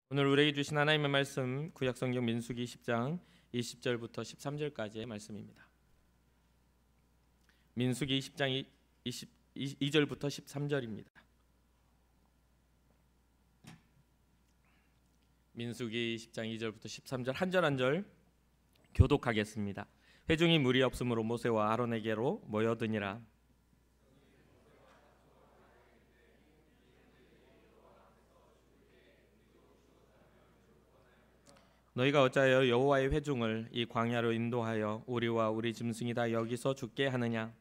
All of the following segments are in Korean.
오늘 우리에게 주신 하나님의 말씀 구약성경 민수기 10장 20절부터 13절까지의 말씀입니다. 민수기 10장 22절부터 13절입니다. 민수기 10장 2절부터 13절 한 절 한 절 교독하겠습니다. 회중이 물이 없으므로 모세와 아론에게로 모여드니라. 너희가 어찌하여 여호와의 회중을 이 광야로 인도하여 우리와 우리 짐승이 다 여기서 죽게 하느냐?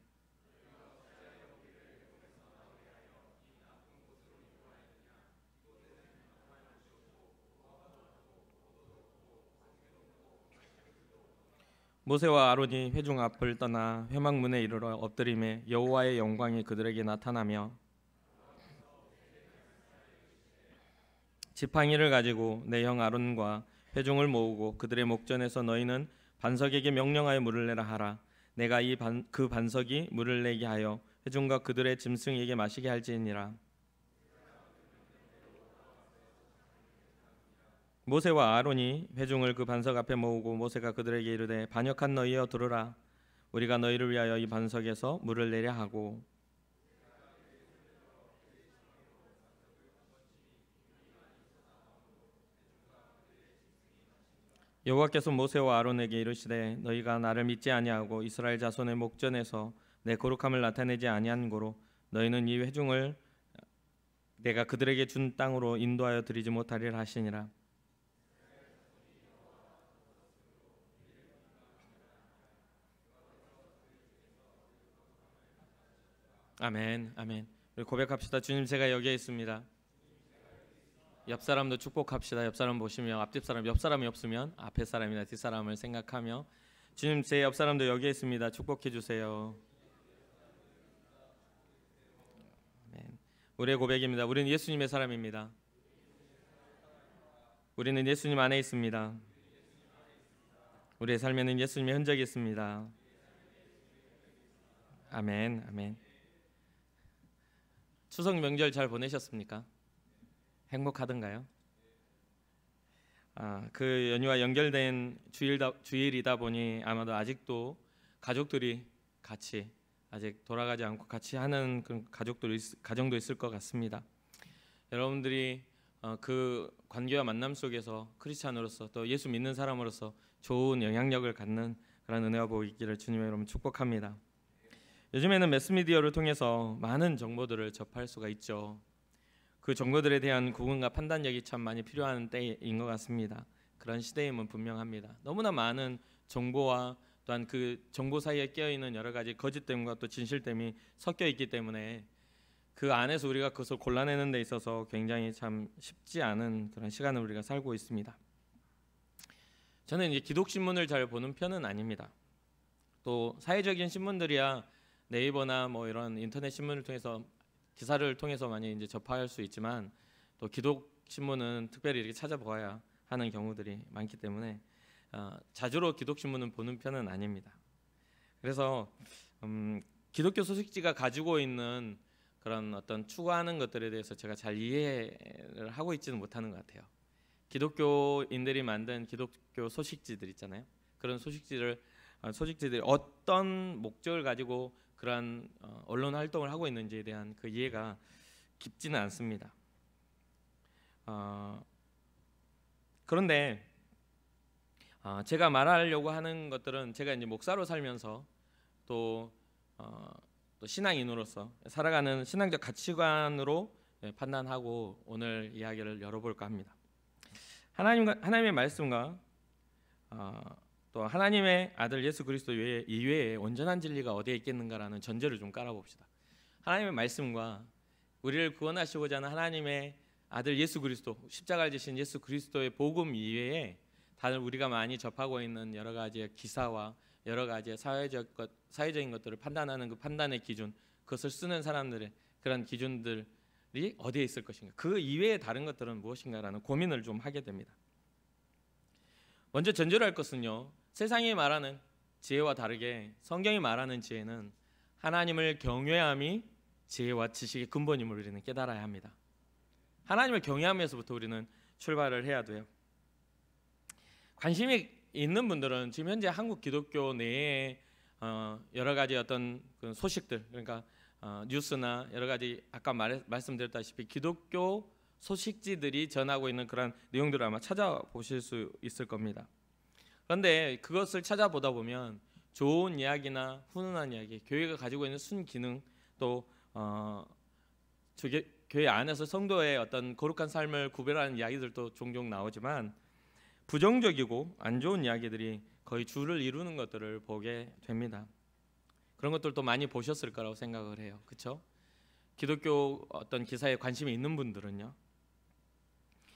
모세와 아론이 회중 앞을 떠나 회막문에 이르러 엎드림에 여호와의 영광이 그들에게 나타나며 지팡이를 가지고 내 형 아론과 회중을 모으고 그들의 목전에서 너희는 반석에게 명령하여 물을 내라 하라. 내가 그 반석이 물을 내게 하여 회중과 그들의 짐승에게 마시게 할지니라. 모세와 아론이 회중을 그 반석 앞에 모으고 모세가 그들에게 이르되 반역한 너희여 들으라. 우리가 너희를 위하여 이 반석에서 물을 내려 하고 여호와께서 모세와 아론에게 이르시되 너희가 나를 믿지 아니하고 이스라엘 자손의 목전에서 내 거룩함을 나타내지 아니한 고로 너희는 이 회중을 내가 그들에게 준 땅으로 인도하여 드리지 못하리라 하시니라. 아멘, 아멘. 우리 고백합시다. 주님, 제가 여기에 있습니다. 옆 사람도 축복합시다. 옆 사람 보시며 앞뒷 사람, 옆 사람이 없으면 앞에 사람이나 뒷 사람을 생각하며 주님, 제 옆 사람도 여기에 있습니다. 축복해 주세요. 아멘. 우리의 고백입니다. 우리는 예수님의 사람입니다. 우리는 예수님 안에 있습니다. 우리의 삶에는 예수님의 흔적이 있습니다. 아멘, 아멘. 추석 명절 잘 보내셨습니까? 행복하던가요? 그 연휴와 연결된 주일이다 보니 아마도 아직도 가족들이 같이 아직 돌아가지 않고 같이 하는 그런 가정도 있을 것 같습니다. 여러분들이 그 관계와 만남 속에서 크리스찬으로서 또 예수 믿는 사람으로서 좋은 영향력을 갖는 그런 은혜와 복이 있기를 주님의 이름으로 축복합니다. 요즘에는 매스미디어를 통해서 많은 정보들을 접할 수가 있죠. 그 정보들에 대한 구분과 판단력이 참 많이 필요한 때인 것 같습니다. 그런 시대임은 분명합니다. 너무나 많은 정보와 또한 그 정보 사이에 끼어있는 여러 가지 거짓됨과 또 진실됨이 섞여 있기 때문에 그 안에서 우리가 그것을 골라내는 데 있어서 굉장히 참 쉽지 않은 그런 시간을 우리가 살고 있습니다. 저는 이제 기독신문을 잘 보는 편은 아닙니다. 또 사회적인 신문들이야 네이버나 뭐 이런 인터넷 신문을 통해서 기사를 통해서 많이 이제 접할 수 있지만 또 기독 신문은 특별히 이렇게 찾아보아야 하는 경우들이 많기 때문에 자주로 기독 신문은 보는 편은 아닙니다. 그래서 기독교 소식지가 가지고 있는 그런 어떤 추구하는 것들에 대해서 제가 잘 이해를 하고 있지는 못하는 것 같아요. 기독교인들이 만든 기독교 소식지들 있잖아요. 그런 소식지들이 어떤 목적을 가지고 그러한 언론 활동을 하고 있는지에 대한 그 이해가 깊지는 않습니다. 그런데 제가 말하려고 하는 것들은 제가 이제 목사로 살면서 또 신앙인으로서 살아가는 신앙적 가치관으로 판단하고 오늘 이야기를 열어볼까 합니다. 하나님의 말씀과 또 하나님의 아들 예수 그리스도 이외에 온전한 진리가 어디에 있겠는가라는 전제를 좀 깔아봅시다. 하나님의 말씀과 우리를 구원하시고자 하는 하나님의 아들 예수 그리스도, 십자가를 지신 예수 그리스도의 복음 이외에 다른 우리가 많이 접하고 있는 여러 가지의 기사와 여러 가지의 사회적인 것들을 판단하는 그 판단의 기준, 그것을 쓰는 사람들의 그런 기준들이 어디에 있을 것인가, 그 이외에 다른 것들은 무엇인가라는 고민을 좀 하게 됩니다. 먼저 전제로 할 것은요, 세상이 말하는 지혜와 다르게 성경이 말하는 지혜는 하나님을 경외함이 지혜와 지식의 근본임을 우리는 깨달아야 합니다. 하나님을 경외함에서부터 우리는 출발을 해야 돼요. 관심이 있는 분들은 지금 현재 한국 기독교 내에 여러 가지 어떤 그 소식들, 그러니까 뉴스나 여러 가지 아까 말씀드렸다시피 기독교 소식지들이 전하고 있는 그런 내용들을 아마 찾아보실 수 있을 겁니다. 그런데 그것을 찾아보다 보면 좋은 이야기나 훈훈한 이야기, 교회가 가지고 있는 순기능, 또 교회 안에서 성도의 어떤 거룩한 삶을 구별하는 이야기들도 종종 나오지만 부정적이고 안 좋은 이야기들이 거의 주를 이루는 것들을 보게 됩니다. 그런 것들도 많이 보셨을 거라고 생각을 해요. 그렇죠? 기독교 어떤 기사에 관심이 있는 분들은요.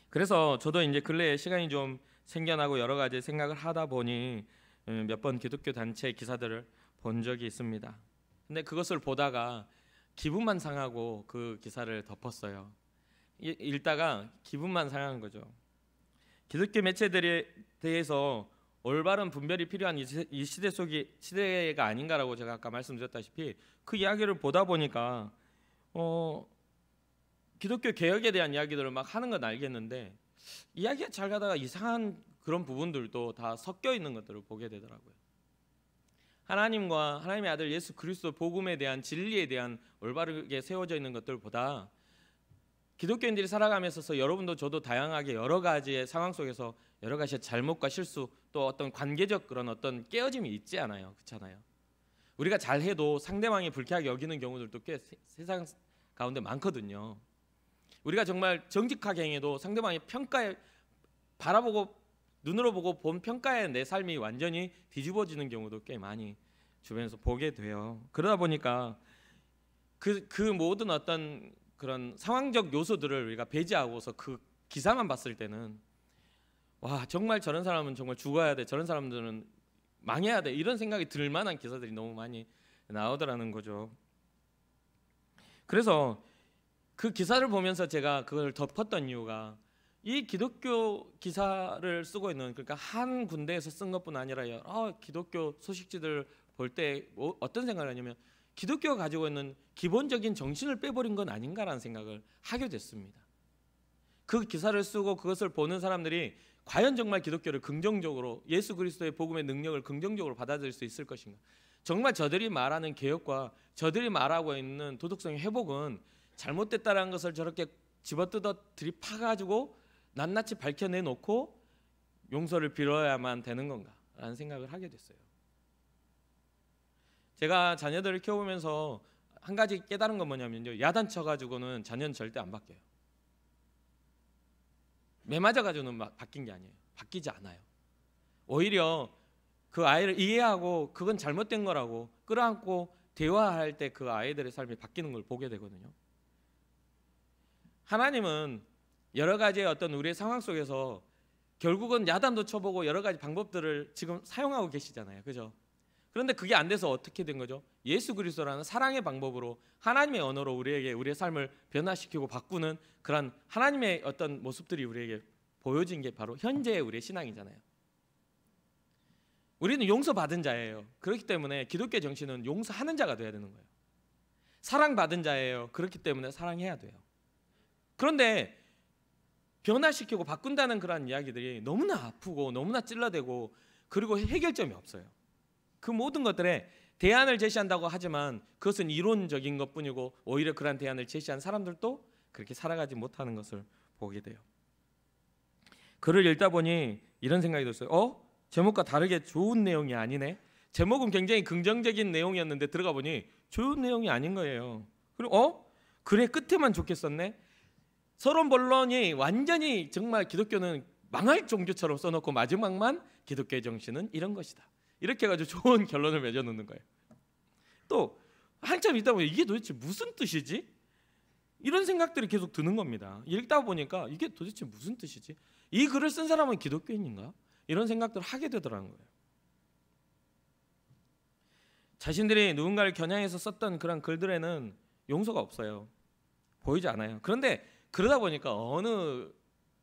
그래서 저도 이제 근래에 시간이 좀 생겨나고 여러 가지 생각을 하다 보니 몇 번 기독교 단체 기사들을 본 적이 있습니다. 근데 그것을 보다가 기분만 상하고 그 기사를 덮었어요. 읽다가 기분만 상한 거죠. 기독교 매체들에 대해서 올바른 분별이 필요한 이 시대가 아닌가라고 제가 아까 말씀드렸다시피 그 이야기를 보다 보니까 기독교 개혁에 대한 이야기들을 막 하는 건 알겠는데 이야기가 잘 가다가 이상한 그런 부분들도 다 섞여 있는 것들을 보게 되더라고요. 하나님과 하나님의 아들 예수 그리스도 복음에 대한 진리에 대한 올바르게 세워져 있는 것들보다 기독교인들이 살아가면서 여러분도 저도 다양하게 여러 가지의 상황 속에서 여러 가지의 잘못과 실수 또 어떤 관계적 그런 어떤 깨어짐이 있지 않아요. 그렇잖아요. 우리가 잘해도 상대방이 불쾌하게 여기는 경우들도 꽤 세상 가운데 많거든요. 우리가 정말 정직하게 행해도 상대방이 평가에 바라보고 눈으로 보고 본 평가에 내 삶이 완전히 뒤집어지는 경우도 꽤 많이 주변에서 보게 돼요. 그러다 보니까 그 모든 어떤 그런 상황적 요소들을 우리가 배제하고서 그 기사만 봤을 때는 와 정말 저런 사람은 정말 죽어야 돼, 저런 사람들은 망해야 돼, 이런 생각이 들 만한 기사들이 너무 많이 나오더라는 거죠. 그래서 그 기사를 보면서 제가 그걸 덮었던 이유가 이 기독교 기사를 쓰고 있는, 그러니까 한 군데에서 쓴 것뿐 아니라 여러 기독교 소식지들 볼 때 어떤 생각을 하냐면 기독교가 가지고 있는 기본적인 정신을 빼버린 건 아닌가라는 생각을 하게 됐습니다. 그 기사를 쓰고 그것을 보는 사람들이 과연 정말 기독교를 긍정적으로, 예수 그리스도의 복음의 능력을 긍정적으로 받아들일 수 있을 것인가. 정말 저들이 말하는 개혁과 저들이 말하고 있는 도덕성의 회복은 잘못됐다라는 것을 저렇게 집어뜯어 들이파가지고 낱낱이 밝혀내놓고 용서를 빌어야만 되는 건가라는 생각을 하게 됐어요. 제가 자녀들을 키워보면서 한 가지 깨달은 건 뭐냐면요, 야단쳐가지고는 자녀는 절대 안 바뀌어요. 매 맞아가지고는 바뀐 게 아니에요. 바뀌지 않아요. 오히려 그 아이를 이해하고 그건 잘못된 거라고 끌어안고 대화할 때 그 아이들의 삶이 바뀌는 걸 보게 되거든요. 하나님은 여러 가지의 어떤 우리의 상황 속에서 결국은 야단도 쳐보고 여러 가지 방법들을 지금 사용하고 계시잖아요. 그죠? 그런데 그게 안 돼서 어떻게 된 거죠? 예수 그리스도라는 사랑의 방법으로 하나님의 언어로 우리에게 우리의 삶을 변화시키고 바꾸는 그런 하나님의 어떤 모습들이 우리에게 보여진 게 바로 현재의 우리의 신앙이잖아요. 우리는 용서받은 자예요. 그렇기 때문에 기독교 정신은 용서하는 자가 돼야 되는 거예요. 사랑받은 자예요. 그렇기 때문에 사랑해야 돼요. 그런데 변화시키고 바꾼다는 그런 이야기들이 너무나 아프고 너무나 찔러대고 그리고 해결점이 없어요. 그 모든 것들에 대안을 제시한다고 하지만 그것은 이론적인 것뿐이고 오히려 그런 대안을 제시한 사람들도 그렇게 살아가지 못하는 것을 보게 돼요. 글을 읽다 보니 이런 생각이 들었어요. 제목과 다르게 좋은 내용이 아니네. 제목은 굉장히 긍정적인 내용이었는데 들어가 보니 좋은 내용이 아닌 거예요. 그리고 그래 끝에만 좋게 썼네. 서론 본론이 완전히 정말 기독교는 망할 종교처럼 써놓고 마지막만 기독교의 정신은 이런 것이다. 이렇게 해가지고 좋은 결론을 맺어놓는 거예요. 또 한참 있다 보니 이게 도대체 무슨 뜻이지? 이런 생각들이 계속 드는 겁니다. 읽다 보니까 이게 도대체 무슨 뜻이지? 이 글을 쓴 사람은 기독교인인가? 이런 생각들을 하게 되더라는 거예요. 자신들이 누군가를 겨냥해서 썼던 그런 글들에는 용서가 없어요. 보이지 않아요. 그런데 그러다 보니까 어느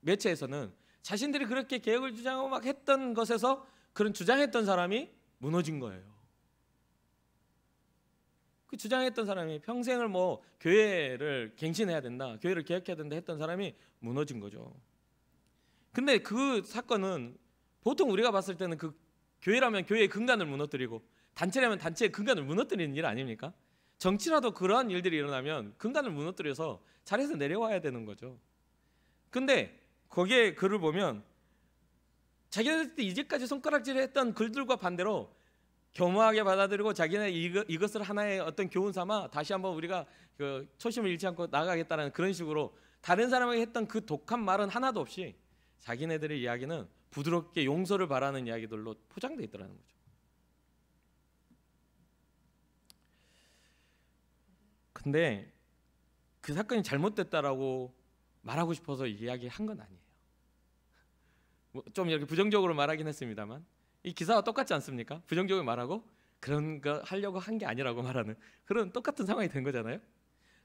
매체에서는 자신들이 그렇게 개혁을 주장하고 막 했던 것에서 그런 주장했던 사람이 무너진 거예요. 그 주장했던 사람이 평생을 교회를 갱신해야 된다, 교회를 개혁해야 된다 했던 사람이 무너진 거죠. 근데 그 사건은 보통 우리가 봤을 때는 그 교회라면 교회의 근간을 무너뜨리고 단체라면 단체의 근간을 무너뜨리는 일 아닙니까? 정치라도 그러한 일들이 일어나면 근간을 무너뜨려서 자리에서 내려와야 되는 거죠. 근데 거기에 글을 보면 자기네들 때 이제까지 손가락질을 했던 글들과 반대로 겸허하게 받아들이고 자기네 이것을 하나의 어떤 교훈 삼아 다시 한번 우리가 그 초심을 잃지 않고 나아가겠다는 그런 식으로 다른 사람에게 했던 그 독한 말은 하나도 없이 자기네들의 이야기는 부드럽게 용서를 바라는 이야기들로 포장되어 있더라는 거죠. 근데 그 사건이 잘못됐다라고 말하고 싶어서 이야기한 건 아니에요. 좀 이렇게 부정적으로 말하긴 했습니다만 이 기사와 똑같지 않습니까? 부정적으로 말하고 그런 거 하려고 한 게 아니라고 말하는 그런 똑같은 상황이 된 거잖아요.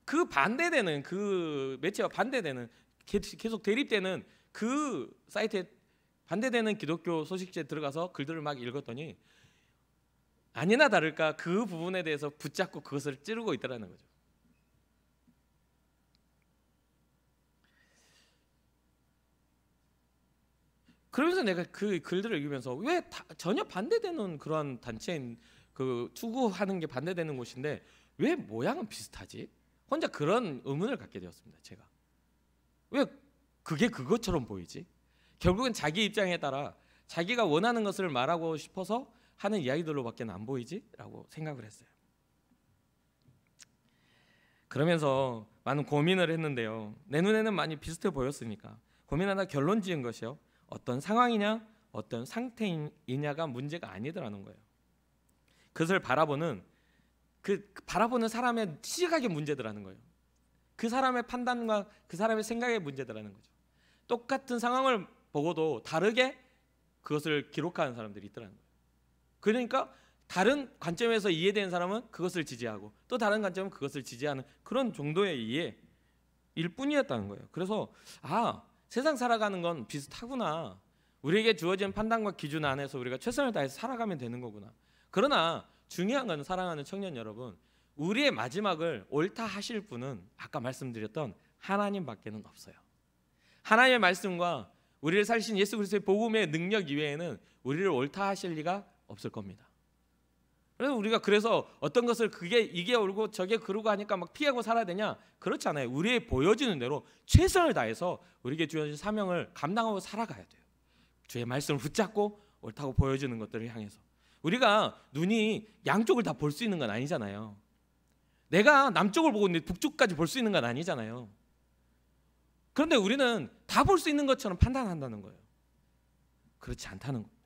그 반대되는 그 매체와 반대되는 계속 대립되는 그 사이트에 반대되는 기독교 소식지에 들어가서 글들을 막 읽었더니 아니나 다를까 그 부분에 대해서 붙잡고 그것을 찌르고 있다라는 거죠. 그러면서 내가 그 글들을 읽으면서 왜 전혀 반대되는 그러한 단체인 그 추구하는 게 반대되는 곳인데 왜 모양은 비슷하지? 혼자 그런 의문을 갖게 되었습니다. 제가 왜 그게 그것처럼 보이지? 결국은 자기 입장에 따라 자기가 원하는 것을 말하고 싶어서 하는 이야기들로밖에 안 보이지? 라고 생각을 했어요. 그러면서 많은 고민을 했는데요. 내 눈에는 많이 비슷해 보였으니까 고민하다 결론 지은 것이요. 어떤 상황이냐 어떤 상태이냐가 문제가 아니더라는 거예요. 그것을 바라보는 사람의 시각의 문제더라는 거예요. 그 사람의 판단과 그 사람의 생각의 문제더라는 거죠. 똑같은 상황을 보고도 다르게 그것을 기록하는 사람들이 있더라는 거예요. 그러니까 다른 관점에서 이해되는 사람은 그것을 지지하고 또 다른 관점은 그것을 지지하는 그런 정도의 이해일 뿐이었다는 거예요. 그래서 세상 살아가는 건 비슷하구나. 우리에게 주어진 판단과 기준 안에서 우리가 최선을 다해서 살아가면 되는 거구나. 그러나 중요한 건 사랑하는 청년 여러분, 우리의 마지막을 옳다 하실 분은 아까 말씀드렸던 하나님밖에는 없어요. 하나님의 말씀과 우리를 살리신 예수 그리스도의 복음의 능력 이외에는 우리를 옳다 하실 리가 없을 겁니다. 그래서 우리가 어떤 것을 이게 옳고 저게 그러고 하니까 막 피하고 살아야 되냐? 그렇지 않아요. 우리의 보여지는 대로 최선을 다해서 우리에게 주어진 사명을 감당하고 살아가야 돼요. 주의 말씀을 붙잡고 옳다고 보여주는 것들을 향해서 우리가 눈이 양쪽을 다 볼 수 있는 건 아니잖아요. 내가 남쪽을 보고 있는데 북쪽까지 볼 수 있는 건 아니잖아요. 그런데 우리는 다 볼 수 있는 것처럼 판단한다는 거예요. 그렇지 않다는 겁니다.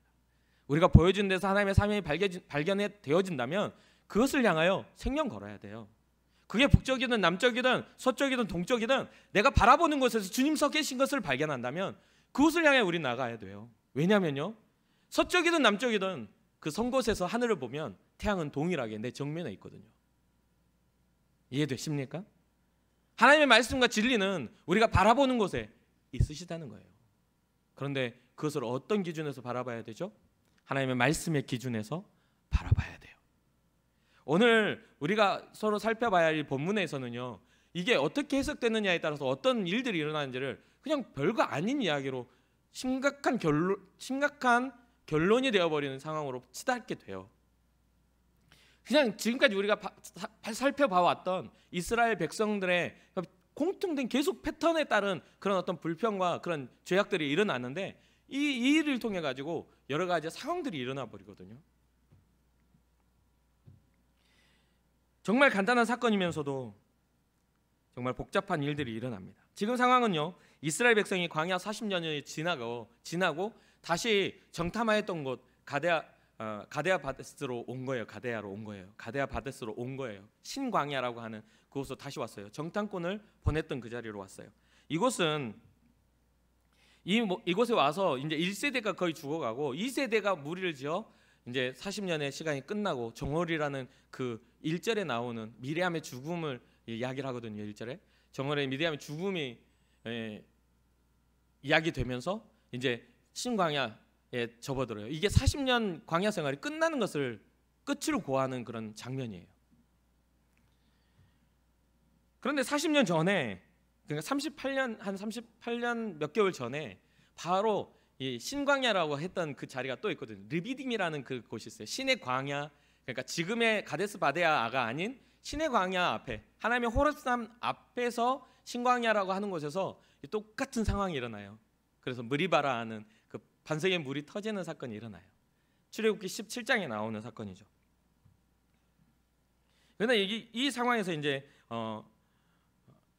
우리가 보여준 데서 하나님의 사명이 발견되어진다면 그것을 향하여 생명 걸어야 돼요. 그게 북쪽이든 남쪽이든 서쪽이든 동쪽이든 내가 바라보는 곳에서 주님 서 계신 것을 발견한다면 그것을 향해 우리 나가야 돼요. 왜냐하면요, 서쪽이든 남쪽이든 그 선 곳에서 하늘을 보면 태양은 동일하게 내 정면에 있거든요. 이해되십니까? 하나님의 말씀과 진리는 우리가 바라보는 곳에 있으시다는 거예요. 그런데 그것을 어떤 기준에서 바라봐야 되죠? 하나님의 말씀의 기준에서 바라봐야 돼요. 오늘 우리가 서로 살펴봐야 할 본문에서는요, 이게 어떻게 해석되느냐에 따라서 어떤 일들이 일어나는지를 그냥 별거 아닌 이야기로 심각한 결론이 되어버리는 상황으로 치닫게 돼요. 그냥 지금까지 우리가 살펴봐왔던 이스라엘 백성들의 공통된 계속 패턴에 따른 그런 어떤 불평과 그런 죄악들이 일어났는데 이 일을 통해 가지고 여러 가지 상황들이 일어나 버리거든요. 정말 간단한 사건이면서도 정말 복잡한 일들이 일어납니다. 지금 상황은요, 이스라엘 백성이 광야 40년이 지나고 다시 정탐하였던 곳 가데아 바데스로 온 거예요. 가데아 바데스로 온 거예요. 신광야라고 하는 그곳으로 다시 왔어요. 정탐꾼을 보냈던 그 자리로 왔어요. 이곳은 이곳에 와서 이제 1세대가 거의 죽어가고 2세대가 무리를 지어 이제 40년의 시간이 끝나고 정월이라는 그 1절에 나오는 미리암의 죽음을 이야기를 하거든요. 1절에 정월에 미리암의 죽음이 이야기되면서 이제 신광야에 접어들어요. 이게 40년 광야 생활이 끝나는 것을 끝으로 고하는 그런 장면이에요. 그런데 40년 전에, 그러니까 38년 몇 개월 전에 바로 이 신광야라고 했던 그 자리가 또 있거든요. 르비딤이라는 그 곳이 있어요. 신의 광야, 그러니까 지금의 가데스 바네아가 아닌 신의 광야 앞에, 하나님의 호렙산 앞에서 신광야라고 하는 곳에서 똑같은 상황이 일어나요. 그래서 무리바라는 그 반석의 물이 터지는 사건이 일어나요. 출애굽기 17장에 나오는 사건이죠. 그런데 이 상황에서 이제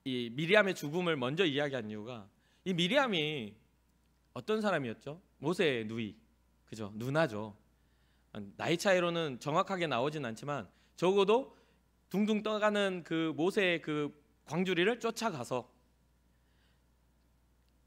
이 미리암의 죽음을 먼저 이야기한 이유가, 이 미리암이 어떤 사람이었죠? 모세의 누이, 그죠? 누나죠. 나이 차이로는 정확하게 나오진 않지만 적어도 둥둥 떠가는 그 모세의 그 광주리를 쫓아가서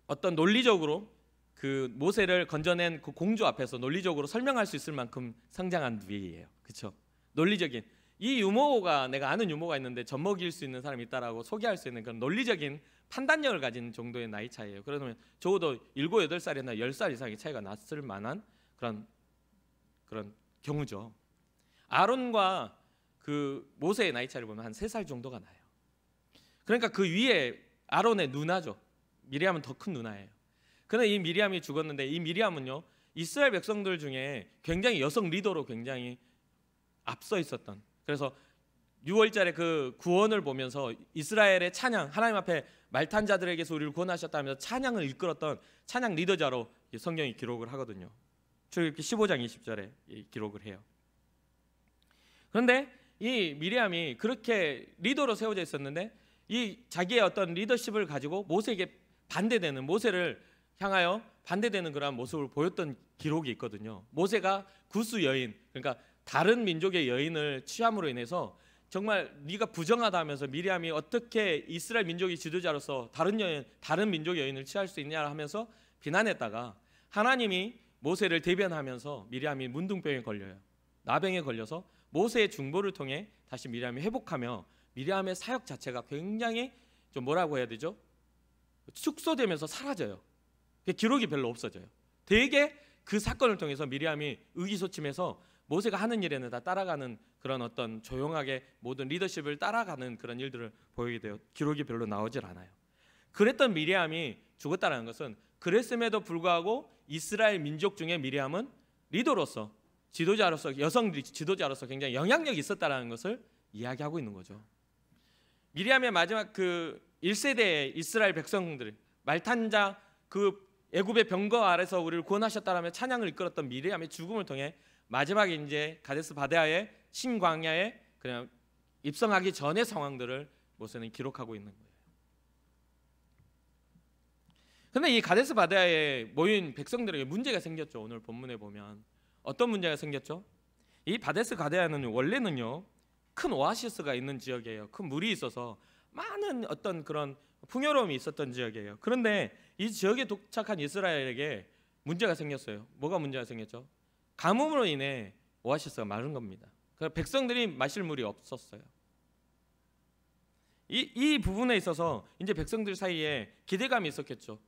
어떤 논리적으로 그 모세를 건져낸 그 공주 앞에서 논리적으로 설명할 수 있을 만큼 성장한 누이예요. 그렇죠? 논리적인, 이 유모가, 내가 아는 유모가 있는데 젖먹일 수 있는 사람이 있다라고 소개할 수 있는 그런 논리적인 판단력을 가진 정도의 나이 차이예요. 그러면 적어도 7, 8살이나 10살 이상의 차이가 났을 만한 그런 경우죠. 아론과 그 모세의 나이 차이를 보면 한 3살 정도가 나요. 그러니까 그 위에 아론의 누나죠. 미리암은 더 큰 누나예요. 그런데 이 미리암이 죽었는데, 이 미리암은요, 이스라엘 백성들 중에 굉장히 여성 리더로 굉장히 앞서 있었던, 그래서 6월절에 그 구원을 보면서 이스라엘의 찬양, 하나님 앞에 말탄 자들에게서 우리를 구원하셨다면서 찬양을 이끌었던 찬양 리더자로 성경이 기록을 하거든요. 출애굽기 15장 20절에 기록을 해요. 그런데 이 미리암이 그렇게 리더로 세워져 있었는데, 이 자기의 어떤 리더십을 가지고 모세에게 반대되는, 모세를 향하여 반대되는 그런 모습을 보였던 기록이 있거든요. 모세가 구스 여인, 그러니까 다른 민족의 여인을 취함으로 인해서 정말 네가 부정하다 하면서 미리암이 어떻게 이스라엘 민족의 지도자로서 다른 민족의 여인을 취할 수 있냐 하면서 비난했다가, 하나님이 모세를 대변하면서 미리암이 문둥병에 걸려요. 나병에 걸려서 모세의 중보를 통해 다시 미리암이 회복하며, 미리암의 사역 자체가 굉장히 좀 뭐라고 해야 되죠? 축소되면서 사라져요. 기록이 별로 없어져요. 되게 그 사건을 통해서 미리암이 의기소침해서 모세가 하는 일에는 다 따라가는 그런 어떤 조용하게 모든 리더십을 따라가는 그런 일들을 보이게 돼요. 기록이 별로 나오질 않아요. 그랬던 미리암이 죽었다는 것은, 그랬음에도 불구하고 이스라엘 민족 중에 미리암은 리더로서, 지도자로서, 여성 지도자로서 굉장히 영향력이 있었다는 것을 이야기하고 있는 거죠. 미리암의 마지막 그 1세대의 이스라엘 백성들, 말탄자 그 애굽의 병거 아래서 우리를 구원하셨다라며 찬양을 이끌었던 미리암의 죽음을 통해 마지막에 이제 가데스 바네아의 신광야에 그냥 입성하기 전의 상황들을 모세는 기록하고 있는 거예요. 그런데 이 가데스 바네아에 모인 백성들에게 문제가 생겼죠. 오늘 본문에 보면 어떤 문제가 생겼죠? 이 가데스 바네아는 원래는요, 큰 오아시스가 있는 지역이에요. 큰 물이 있어서 많은 어떤 그런 풍요로움이 있었던 지역이에요. 그런데 이 지역에 도착한 이스라엘에게 문제가 생겼어요. 뭐가 문제가 생겼죠? 가뭄으로 인해 오아시스가 마른 겁니다. 그래서 백성들이 마실 물이 없었어요. 이 부분에 있어서 이제 백성들 사이에 기대감이 있었겠죠.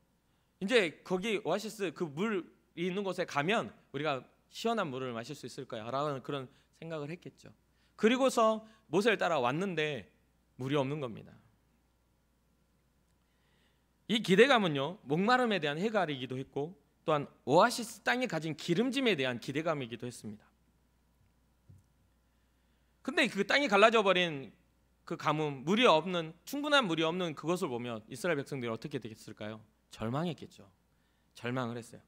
이제 거기 오아시스 그 물이 있는 곳에 가면 우리가 시원한 물을 마실 수 있을 거야 라는 그런 생각을 했겠죠. 그리고서 모세를 따라 왔는데 물이 없는 겁니다. 이 기대감은요, 목마름에 대한 해갈이기도 했고, 또한 오아시스 땅이 가진 기름짐에 대한 기대감이기도 했습니다. 근데 그 땅이 갈라져 버린 그 가뭄, 물이 없는, 충분한 물이 없는 그것을 보면 이스라엘 백성들이 어떻게 되겠을까요? 절망했겠죠. 절망을 했어요.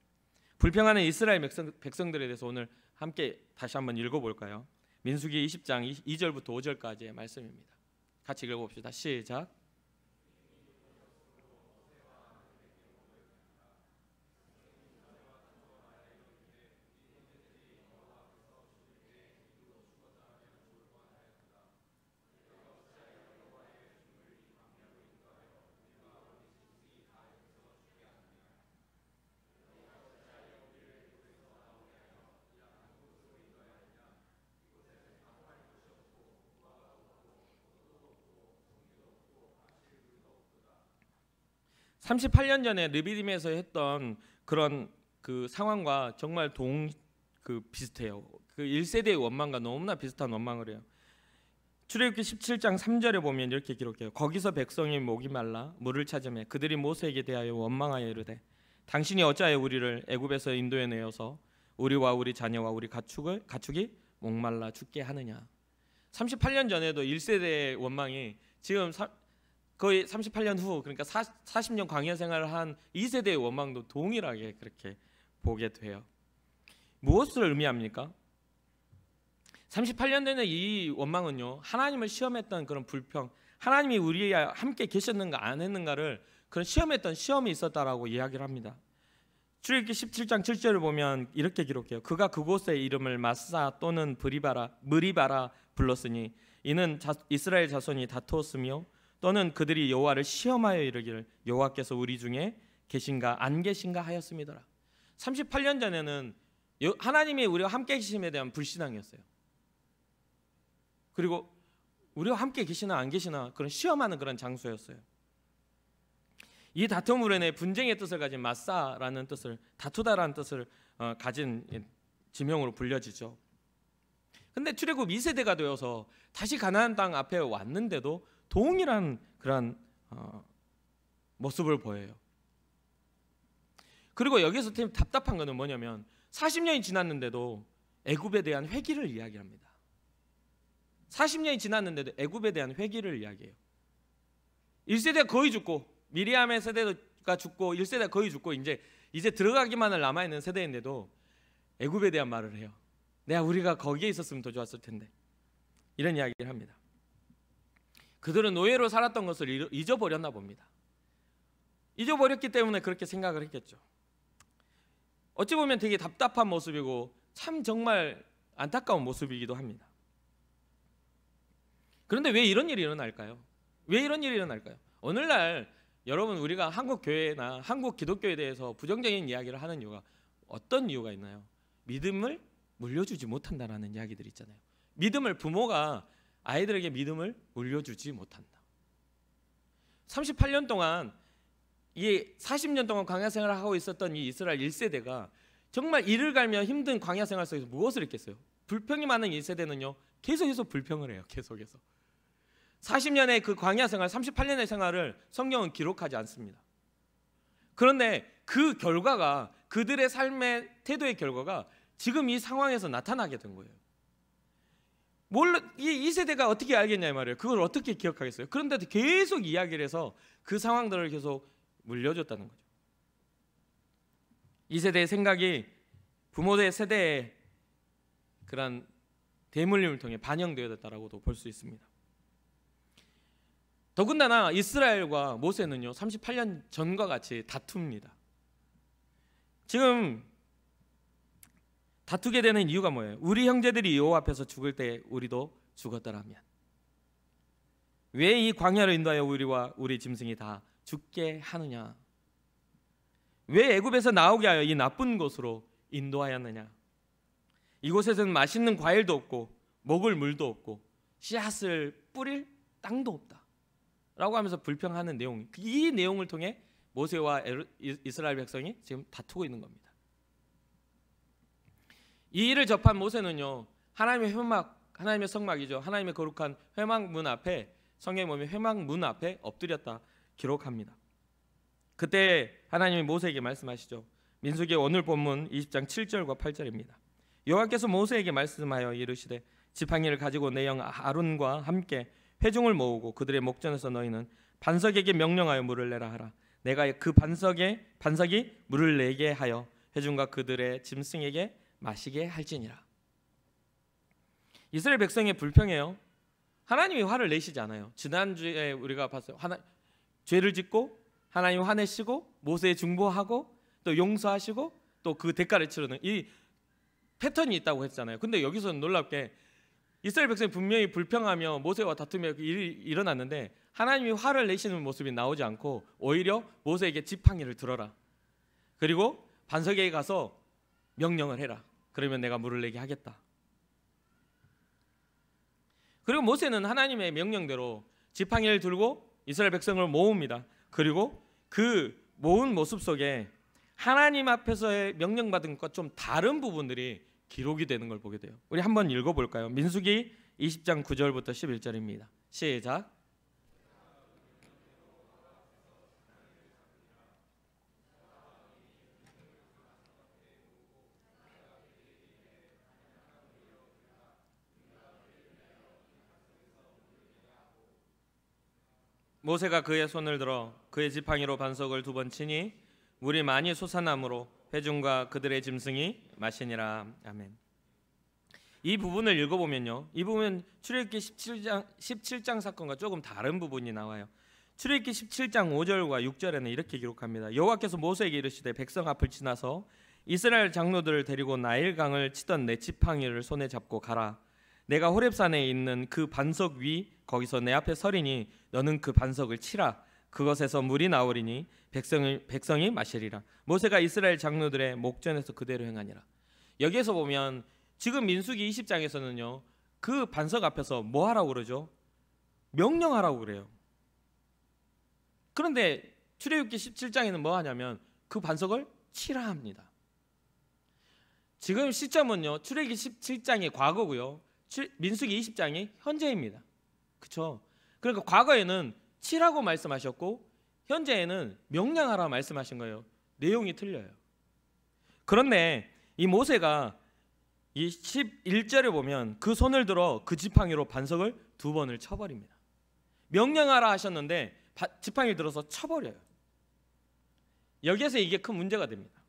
불평하는 이스라엘 백성들에 대해서 오늘 함께 다시 한번 읽어볼까요? 민수기 20장 2절부터 5절까지의 말씀입니다. 같이 읽어봅시다. 시작. (38년) 전에 르비딤에서 했던 그런 그 상황과 정말 비슷해요. 그 1세대의 원망과 너무나 비슷한 원망을 해요. 출애굽기 17장 3절에 보면 이렇게 기록해요. 거기서 백성이 목이 말라 물을 찾으며 그들이 모세에게 대하여 원망하여 이르되 당신이 어찌하여 우리를 애굽에서 인도해 내어서 우리와 우리 자녀와 우리 가축이 목말라 죽게 하느냐. 38년 전에도 1세대의 원망이 지금 거의 38년 후, 그러니까 40년 광야 생활을 한 2세대의 원망도 동일하게 그렇게 보게 돼요. 무엇을 의미합니까? 38년 전에 이 원망은요, 하나님을 시험했던 그런 불평, 하나님이 우리와 함께 계셨는가 안 했는가를 그런 시험했던 시험이 있었다라고 이야기를 합니다. 출애굽기 17장 7절을 보면 이렇게 기록해요. 그가 그곳의 이름을 마사 또는 무리바라 불렀으니 이는 이스라엘 자손이 다투었으며 또는 그들이 여호와를 시험하여 이르기를 여호와께서 우리 중에 계신가 안 계신가 하였습니다. 38년 전에는 하나님이 우리와 함께 계심에 대한 불신앙이었어요. 그리고 우리와 함께 계시나 안 계시나 그런 시험하는 그런 장소였어요. 이 다툼으로 인해 분쟁의 뜻을 가진 마사라는 뜻을, 다투다라는 뜻을 가진 지명으로 불려지죠. 근데 출애굽 2세대가 되어서 다시 가나안 땅 앞에 왔는데도 동일한 그런 모습을 보여요. 그리고 여기서 답답한 것은 뭐냐면 40년이 지났는데도 애굽에 대한 회기를 이야기합니다. 40년이 지났는데도 애굽에 대한 회기를 이야기해요. 1세대가 거의 죽고 미리암의 세대가 죽고 1세대가 거의 죽고 이제 들어가기만을 남아있는 세대인데도 애굽에 대한 말을 해요. 우리가 거기에 있었으면 더 좋았을 텐데, 이런 이야기를 합니다. 그들은 노예로 살았던 것을 잊어버렸나 봅니다. 잊어버렸기 때문에 그렇게 생각을 했겠죠. 어찌 보면 되게 답답한 모습이고 참 정말 안타까운 모습이기도 합니다. 그런데 왜 이런 일이 일어날까요? 왜 이런 일이 일어날까요? 오늘날 여러분, 우리가 한국 교회나 한국 기독교에 대해서 부정적인 이야기를 하는 이유가 어떤 이유가 있나요? 믿음을 물려주지 못한다라는 이야기들이 있잖아요. 부모가 아이들에게 믿음을 물려주지 못한다. 38년 동안, 40년 동안 광야 생활을 하고 있었던 이 이스라엘 1세대가 정말 이를 갈며 힘든 광야 생활 속에서 무엇을 했겠어요? 불평이 많은 1세대는요 계속해서 불평을 해요. 계속해서 40년의 그 광야 생활, 38년의 생활을 성경은 기록하지 않습니다. 그런데 그 결과가, 그들의 삶의 태도의 결과가 지금 이 상황에서 나타나게 된 거예요. 이 세대가 어떻게 알겠냐 이 말이에요. 그걸 어떻게 기억하겠어요? 그런데도 계속 이야기를 해서 그 상황들을 계속 물려줬다는 거죠. 이 세대의 생각이 부모의 세대의 그런 대물림을 통해 반영되었다라고도 볼 수 있습니다. 더군다나 이스라엘과 모세는요 38년 전과 같이 다툽니다. 지금 다투게 되는 이유가 뭐예요? 우리 형제들이 여호와 앞에서 죽을 때 우리도 죽었더라면 왜 이 광야로 인도하여 우리와 우리 짐승이 다 죽게 하느냐? 왜 애굽에서 나오게 하여 이 나쁜 곳으로 인도하였느냐? 이곳에서는 맛있는 과일도 없고 먹을 물도 없고 씨앗을 뿌릴 땅도 없다 라고 하면서 불평하는 내용, 이 내용을 통해 모세와 이스라엘 백성이 지금 다투고 있는 겁니다. 이 일을 접한 모세는요 하나님의 하나님의 성막이죠, 하나님의 거룩한 회막문 앞에, 성경에 보면 회막문 앞에 엎드렸다 기록합니다. 그때 하나님이 모세에게 말씀하시죠. 민수기 오늘 본문 20장 7절과 8절입니다. 여호와께서 모세에게 말씀하여 이르시되 지팡이를 가지고 내 형 아론과 함께 회중을 모으고 그들의 목전에서 너희는 반석에게 명령하여 물을 내라 하라. 내가 그 반석이 물을 내게 하여 회중과 그들의 짐승에게 마시게 할지니라. 이스라엘 백성의 불평이에요. 하나님이 화를 내시지 않아요. 지난주에 우리가 봤어요. 죄를 짓고 하나님 화내시고 모세에 중보하고 또 용서하시고 또 그 대가를 치르는 이 패턴이 있다고 했잖아요. 근데 여기서는 놀랍게 이스라엘 백성이 분명히 불평하며 모세와 다투며 일이 일어났는데 하나님이 화를 내시는 모습이 나오지 않고 오히려 모세에게 지팡이를 들어라, 그리고 반석에 가서 명령을 해라, 그러면 내가 물을 내게 하겠다. 그리고 모세는 하나님의 명령대로 지팡이를 들고 이스라엘 백성을 모읍니다. 그리고 그 모은 모습 속에 하나님 앞에서의 명령받은 것과 좀 다른 부분들이 기록이 되는 걸 보게 돼요. 우리 한번 읽어볼까요? 민수기 20장 9절부터 11절입니다. 시작. 모세가 그의 손을 들어 그의 지팡이로 반석을 2번 치니 물이 많이 솟아나므로 회중과 그들의 짐승이 마시니라. 아멘. 이 부분을 읽어보면요, 이 부분 출애굽기 17장 사건과 조금 다른 부분이 나와요. 출애굽기 17장 5절과 6절에는 이렇게 기록합니다. 여호와께서 모세에게 이르시되 백성 앞을 지나서 이스라엘 장로들을 데리고 나일강을 치던 내 지팡이를 손에 잡고 가라. 내가 호렙산에 있는 그 반석 위 거기서 내 앞에 서리니 너는 그 반석을 치라. 그것에서 물이 나오리니 백성이 마시리라. 모세가 이스라엘 장로들의 목전에서 그대로 행하니라. 여기에서 보면 지금 민수기 20장에서는요 그 반석 앞에서 뭐 하라고 그러죠? 명령하라고 그래요. 그런데 출애굽기 17장에는 뭐 하냐면 그 반석을 치라 합니다. 지금 시점은요 출애굽기 17장이 과거고요, 민수기 20장이 현재입니다. 그렇죠? 그러니까 과거에는 치라고 말씀하셨고 현재에는 명령하라 말씀하신 거예요. 내용이 틀려요. 그런데 이 모세가 이 11절에 보면 그 손을 들어 그 지팡이로 반석을 2번을 쳐버립니다. 명령하라 하셨는데 지팡이를 들어서 쳐버려요. 여기에서 이게 큰 문제가 됩니다.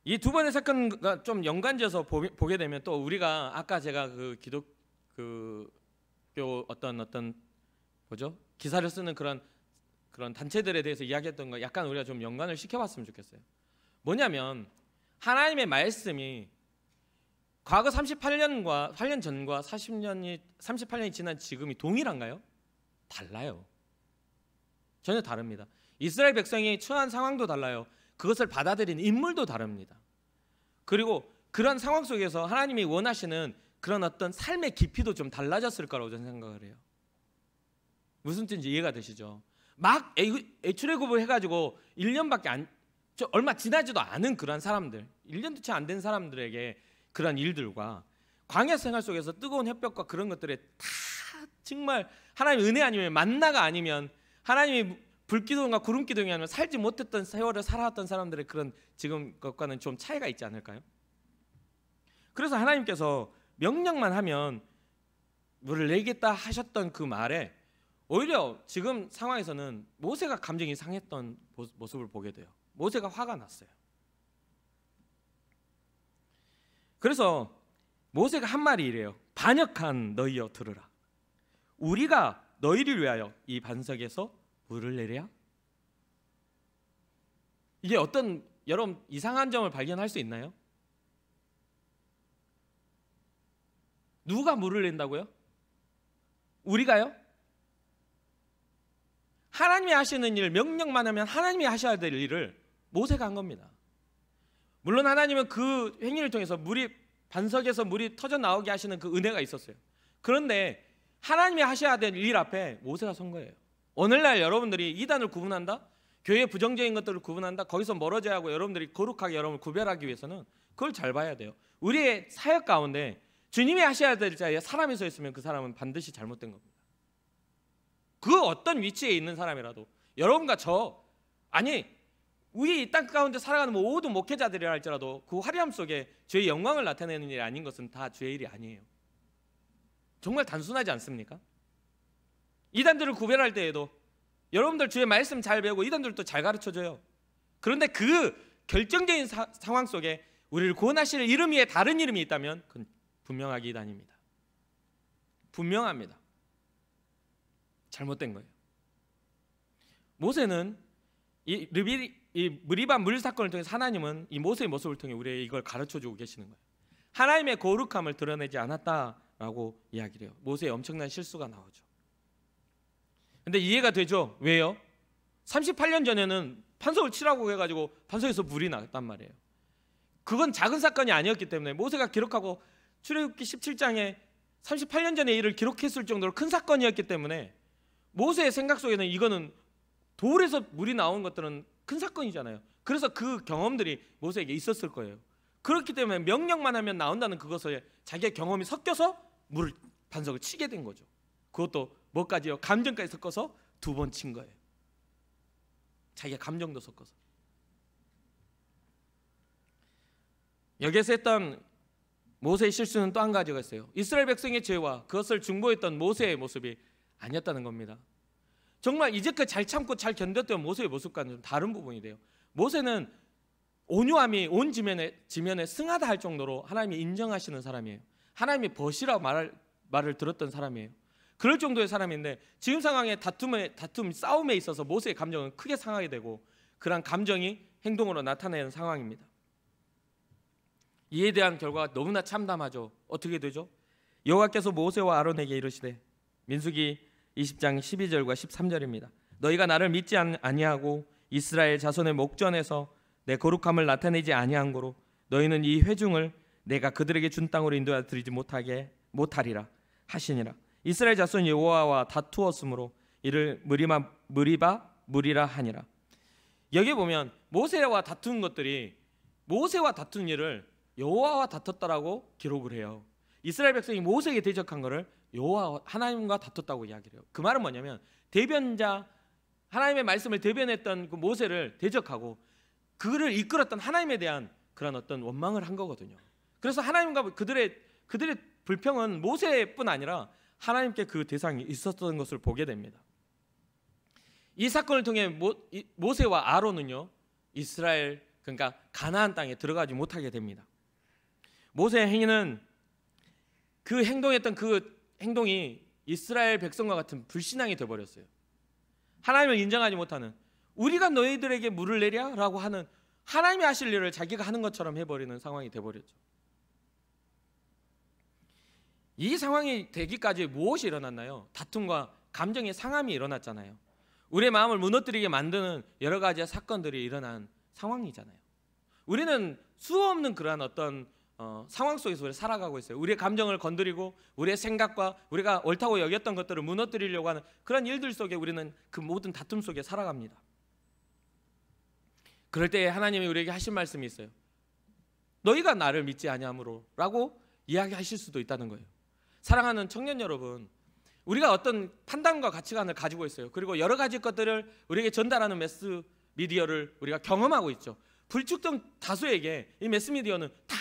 이 2번의 사건과 좀 연관지어서 보게 되면 또 우리가 아까 제가 그 기독교 어떤 뭐죠? 기사를 쓰는 그런 단체들에 대해서 이야기했던 거 약간 우리가 좀 연관을 시켜봤으면 좋겠어요. 뭐냐면 하나님의 말씀이 과거 8년 전과 38년이 지난 지금이 동일한가요? 달라요. 전혀 다릅니다. 이스라엘 백성이 처한 상황도 달라요. 그것을 받아들인 인물도 다릅니다. 그리고 그런 상황 속에서 하나님이 원하시는 그런 어떤 삶의 깊이도 좀 달라졌을 거라고 저는 생각을 해요. 무슨 뜻인지 이해가 되시죠? 막 출애굽을 해가지고 1년밖에 얼마 지나지도 않은 그런 사람들, 1년도 채 안 된 사람들에게 그런 일들과 광야 생활 속에서 뜨거운 햇볕과 그런 것들에 다 정말 하나님 은혜 아니면 만나가 아니면 하나님이 불기둥과 구름기둥이 아니면 살지 못했던 세월을 살아왔던 사람들의 그런 지금 것과는 좀 차이가 있지 않을까요? 그래서 하나님께서 명령만 하면 물을 내겠다 하셨던 그 말에 오히려 지금 상황에서는 모세가 감정이 상했던 모습을 보게 돼요. 모세가 화가 났어요. 그래서 모세가 한 말이 이래요. 반역한 너희여 들으라. 우리가 너희를 위하여 이 반석에서 물을 내랴? 이게 어떤 여러분 이상한 점을 발견할 수 있나요? 누가 물을 낸다고요? 우리가요? 하나님이 하시는 일, 명령만 하면 하나님이 하셔야 될 일을 모세가 한 겁니다. 물론 하나님은 그 행위를 통해서 반석에서 물이 터져 나오게 하시는 그 은혜가 있었어요. 그런데 하나님이 하셔야 될 일 앞에 모세가 선 거예요. 오늘날 여러분들이 이단을 구분한다, 교회의 부정적인 것들을 구분한다, 거기서 멀어져야 하고 여러분들이 거룩하게 여러분을 구별하기 위해서는 그걸 잘 봐야 돼요. 우리의 사역 가운데 주님이 하셔야 될 자리에 사람이 서 있으면 그 사람은 반드시 잘못된 겁니다. 그 어떤 위치에 있는 사람이라도 여러분과 우리 이 땅 가운데 살아가는 모든 목회자들이라 할지라도 그 화려함 속에 주의 영광을 나타내는 일이 아닌 것은 다 주의 일이 아니에요. 정말 단순하지 않습니까? 이단들을 구별할 때에도 여러분들 주의 말씀 잘 배우고 이단들도 잘 가르쳐줘요. 그런데 그 결정적인 상황 속에 우리를 구원하실 이름 위에 다른 이름이 있다면 그건 분명하게 이단입니다. 분명합니다. 잘못된 거예요. 모세는 이 무리바 물 사건을 통해서 하나님은 이 모세의 모습을 통해 우리에게 이걸 가르쳐주고 계시는 거예요. 하나님의 거룩함을 드러내지 않았다라고 이야기를 해요. 모세의 엄청난 실수가 나오죠. 근데 이해가 되죠? 왜요? 38년 전에는 반석을 치라고 해가지고 반석에서 물이 나왔단 말이에요. 그건 작은 사건이 아니었기 때문에 모세가 기록하고 출애굽기 17장에 38년 전의 일을 기록했을 정도로 큰 사건이었기 때문에 모세의 생각 속에는 이거는 돌에서 물이 나온 것들은 큰 사건이잖아요. 그래서 그 경험들이 모세에게 있었을 거예요. 그렇기 때문에 명령만 하면 나온다는 그것에 자기의 경험이 섞여서 반석을 치게 된 거죠. 그것도 뭐까지요? 감정까지 섞어서 2번 친 거예요. 자기의 감정도 섞어서. 여기에서 했던 모세의 실수는 또 한 가지가 있어요. 이스라엘 백성의 죄와 그것을 중보했던 모세의 모습이 아니었다는 겁니다. 정말 이제껏 잘 참고 잘 견뎠던 모세의 모습과는 좀 다른 부분이 돼요. 모세는 온유함이 온 지면에 승하다 할 정도로 하나님이 인정하시는 사람이에요. 하나님이 벗이라고 말을 들었던 사람이에요. 그럴 정도의 사람인데 지금 상황의 싸움에 있어서 모세의 감정은 크게 상하게 되고 그러한 감정이 행동으로 나타내는 상황입니다. 이에 대한 결과가 너무나 참담하죠. 어떻게 되죠? 여호와께서 모세와 아론에게 이르시되, 민수기 20장 12절과 13절입니다. 너희가 나를 믿지 아니하고 이스라엘 자손의 목전에서 내 거룩함을 나타내지 아니한 고로 너희는 이 회중을 내가 그들에게 준 땅으로 인도하여 드리지 못하리라 하시니라. 이스라엘 자손 여호와와 다투었으므로 이를 무리라 하니라. 여기 보면 모세와 다툰 것들이 모세와 다툰 일을 여호와와 다퉜다라고 기록을 해요. 이스라엘 백성이 모세에게 대적한 것을 여호와 하나님과 다퉜다고 이야기를 해요. 그 말은 뭐냐면 대변자 하나님의 말씀을 대변했던 그 모세를 대적하고 그를 이끌었던 하나님에 대한 그런 어떤 원망을 한 거거든요. 그래서 하나님과 그들의 불평은 모세뿐 아니라 하나님께 그 대상이 있었던 것을 보게 됩니다. 이 사건을 통해 모세와 아론은요 이스라엘 그러니까 가나안 땅에 들어가지 못하게 됩니다. 모세의 행위는 그 행동했던 그 행동이 이스라엘 백성과 같은 불신앙이 되어버렸어요. 하나님을 인정하지 못하는 우리가 너희들에게 물을 내랴? 라고 하는 하나님이 하실 일을 자기가 하는 것처럼 해버리는 상황이 되어버렸죠. 이 상황이 되기까지 무엇이 일어났나요? 다툼과 감정의 상함이 일어났잖아요. 우리의 마음을 무너뜨리게 만드는 여러 가지의 사건들이 일어난 상황이잖아요. 우리는 수없는 그러한 어떤 상황 속에서 우리 살아가고 있어요. 우리의 감정을 건드리고 우리의 생각과 우리가 옳다고 여겼던 것들을 무너뜨리려고 하는 그런 일들 속에 우리는 그 모든 다툼 속에 살아갑니다. 그럴 때 하나님이 우리에게 하신 말씀이 있어요. 너희가 나를 믿지 아니하므로 라고 이야기하실 수도 있다는 거예요. 사랑하는 청년 여러분, 우리가 어떤 판단과 가치관을 가지고 있어요. 그리고 여러 가지 것들을 우리에게 전달하는 매스미디어를 우리가 경험하고 있죠. 불특정 다수에게 이 매스미디어는 다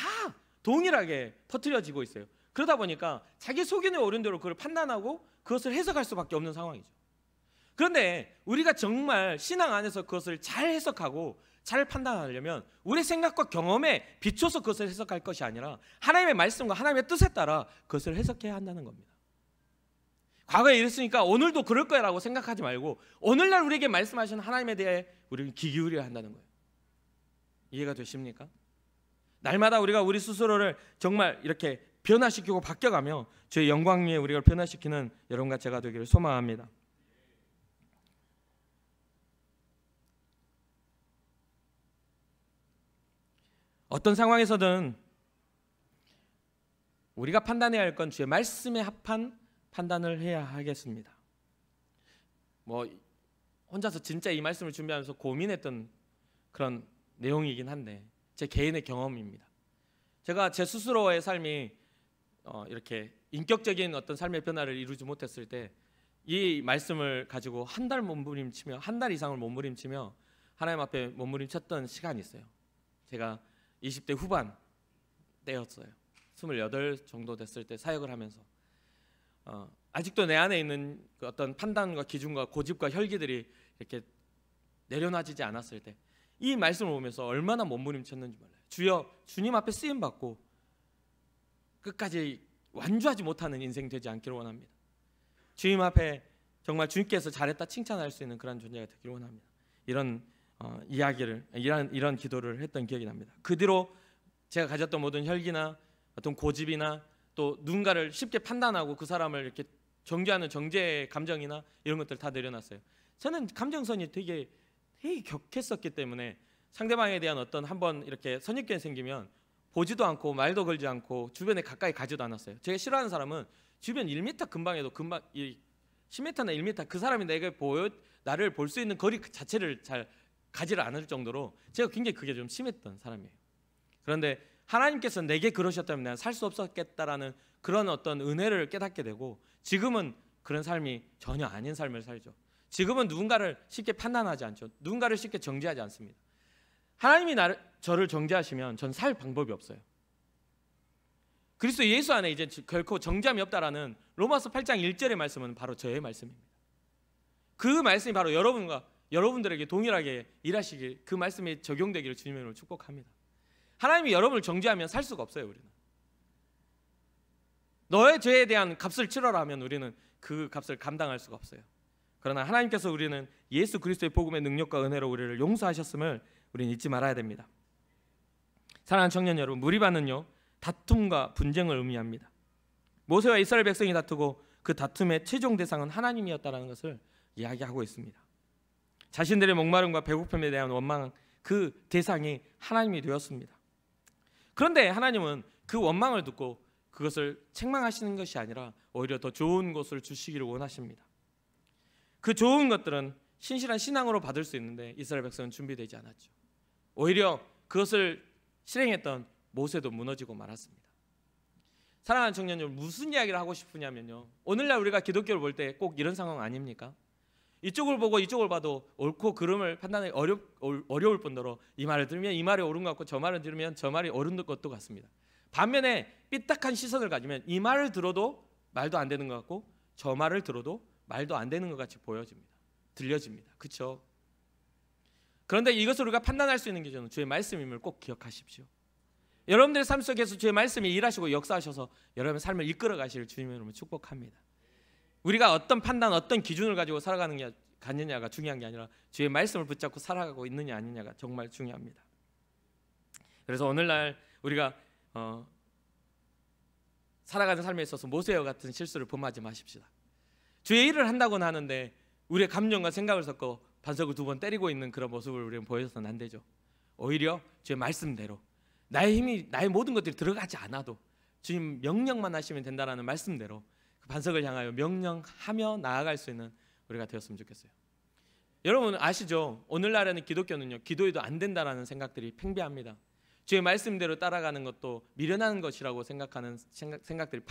동일하게 퍼뜨려지고 있어요. 그러다 보니까 자기 속인에 오른 대로 그걸 판단하고 그것을 해석할 수밖에 없는 상황이죠. 그런데 우리가 정말 신앙 안에서 그것을 잘 해석하고 잘 판단하려면 우리의 생각과 경험에 비춰서 그것을 해석할 것이 아니라 하나님의 말씀과 하나님의 뜻에 따라 그것을 해석해야 한다는 겁니다. 과거에 이랬으니까 오늘도 그럴 거라고 생각하지 말고 오늘날 우리에게 말씀하시는 하나님에 대해 우리는 귀 기울여야 한다는 거예요. 이해가 되십니까? 날마다 우리가 우리 스스로를 정말 이렇게 변화시키고 바뀌어가며 주의 영광 위에 우리가 변화시키는 여러분과 제가 되기를 소망합니다. 어떤 상황에서든 우리가 판단해야 할 건 주의 말씀에 합한 판단을 해야 하겠습니다. 혼자서 진짜 이 말씀을 준비하면서 고민했던 그런 내용이긴 한데 제 개인의 경험입니다. 제가 제 스스로의 삶이 이렇게 인격적인 어떤 삶의 변화를 이루지 못했을 때 이 말씀을 가지고 한 달 이상을 몸부림치며 하나님 앞에 몸부림쳤던 시간이 있어요. 제가 20대 후반 때였어요. 28 정도 됐을 때 사역을 하면서 아직도 내 안에 있는 그 어떤 판단과 기준과 고집과 혈기들이 이렇게 내려놔지지 않았을 때 이 말씀을 보면서 얼마나 몸부림쳤는지 몰라요. 주여, 주님 앞에 쓰임 받고 끝까지 완주하지 못하는 인생 되지 않기를 원합니다. 주님 앞에 정말 주님께서 잘했다 칭찬할 수 있는 그런 존재가 되기를 원합니다. 이런 이런 기도를 했던 기억이 납니다. 그 뒤로 제가 가졌던 모든 혈기나 어떤 고집이나 또 누군가를 쉽게 판단하고 그 사람을 이렇게 정죄하는 정죄의 감정이나 이런 것들 다 내려놨어요. 저는 감정선이 되게 격했었기 때문에 상대방에 대한 어떤 한번 이렇게 선입견이 생기면 보지도 않고 말도 걸지 않고 주변에 가까이 가지도 않았어요. 제가 싫어하는 사람은 주변 1m 근방에도 금방 10m나 1m 그 사람이 나를 볼 수 있는 거리 자체를 잘 가지를 않을 정도로 제가 굉장히 그게 좀 심했던 사람이에요. 그런데 하나님께서 내게 그러셨다면 내가 살 수 없었겠다라는 그런 어떤 은혜를 깨닫게 되고 지금은 그런 삶이 전혀 아닌 삶을 살죠. 지금은 누군가를 쉽게 판단하지 않죠. 누군가를 쉽게 정죄하지 않습니다. 하나님이 저를 정죄하시면 전 살 방법이 없어요. 그리스도 예수 안에 이제 결코 정죄함이 없다라는 로마서 8장 1절의 말씀은 바로 저의 말씀입니다. 그 말씀이 바로 여러분들에게 동일하게 일하시길, 그 말씀이 적용되기를 주님의 이름으로 축복합니다. 하나님이 여러분을 정죄하면 살 수가 없어요. 우리는 너의 죄에 대한 값을 치러라 하면 우리는 그 값을 감당할 수가 없어요. 그러나 하나님께서 우리는 예수 그리스도의 복음의 능력과 은혜로 우리를 용서하셨음을 우리는 잊지 말아야 됩니다. 사랑하는 청년 여러분, 무리반은요 다툼과 분쟁을 의미합니다. 모세와 이스라엘 백성이 다투고 그 다툼의 최종 대상은 하나님이었다는 것을 이야기하고 있습니다. 자신들의 목마름과 배고픔에 대한 원망, 그 대상이 하나님이 되었습니다. 그런데 하나님은 그 원망을 듣고 그것을 책망하시는 것이 아니라 오히려 더 좋은 것을 주시기를 원하십니다. 그 좋은 것들은 신실한 신앙으로 받을 수 있는데 이스라엘 백성은 준비되지 않았죠. 오히려 그것을 실행했던 모세도 무너지고 말았습니다. 사랑하는 청년 여러분, 무슨 이야기를 하고 싶으냐면요, 오늘날 우리가 기독교를 볼 때 꼭 이런 상황 아닙니까? 이쪽을 보고 이쪽을 봐도 옳고 그름을 판단하기 어려울 뿐더러 이 말을 들으면 이 말이 옳은 것 같고 저 말을 들으면 저 말이 옳은 것도 같습니다. 반면에 삐딱한 시선을 가지면 이 말을 들어도 말도 안 되는 것 같고 저 말을 들어도 말도 안 되는 것 같이 보여집니다. 들려집니다. 그렇죠? 그런데 이것을 우리가 판단할 수 있는 게 저는 주의 말씀임을 꼭 기억하십시오. 여러분들의 삶 속에서 주의 말씀이 일하시고 역사하셔서 여러분의 삶을 이끌어 가시를 주님의 이름으로 축복합니다. 우리가 어떤 판단, 어떤 기준을 가지고 살아가느냐가 중요한 게 아니라 주의 말씀을 붙잡고 살아가고 있느냐 아니냐가 정말 중요합니다. 그래서 오늘날 우리가 살아가는 삶에 있어서 모세와 같은 실수를 범하지 마십시다. 주의 일을 한다고는 하는데 우리의 감정과 생각을 섞어 반석을 2번 때리고 있는 그런 모습을 우리는 보여서는 안 되죠. 오히려 주의 말씀대로 나의 힘이, 나의 모든 것들이 들어가지 않아도 주님 명령만 하시면 된다라는 말씀대로 그 반석을 향하여 명령하며 나아갈 수 있는 우리가 되었으면 좋겠어요. 여러분 아시죠? 오늘날에는 기독교는요, 기도해도 안 된다라는 생각들이 팽배합니다. 주의 말씀대로 따라가는 것도 미련한 것이라고 생각하는 생각들이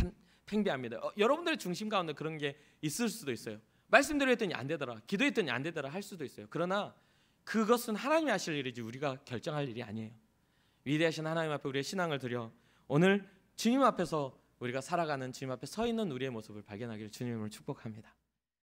팽배합니다. 여러분들의 중심 가운데 그런 게 있을 수도 있어요. 말씀대로 했더니 안 되더라, 기도했더니 안 되더라 할 수도 있어요. 그러나 그것은 하나님이 하실 일이지 우리가 결정할 일이 아니에요. 위대하신 하나님 앞에 우리의 신앙을 드려 오늘 주님 앞에서 우리가 살아가는, 주님 앞에 서 있는 우리의 모습을 발견하기를 주님을 축복합니다.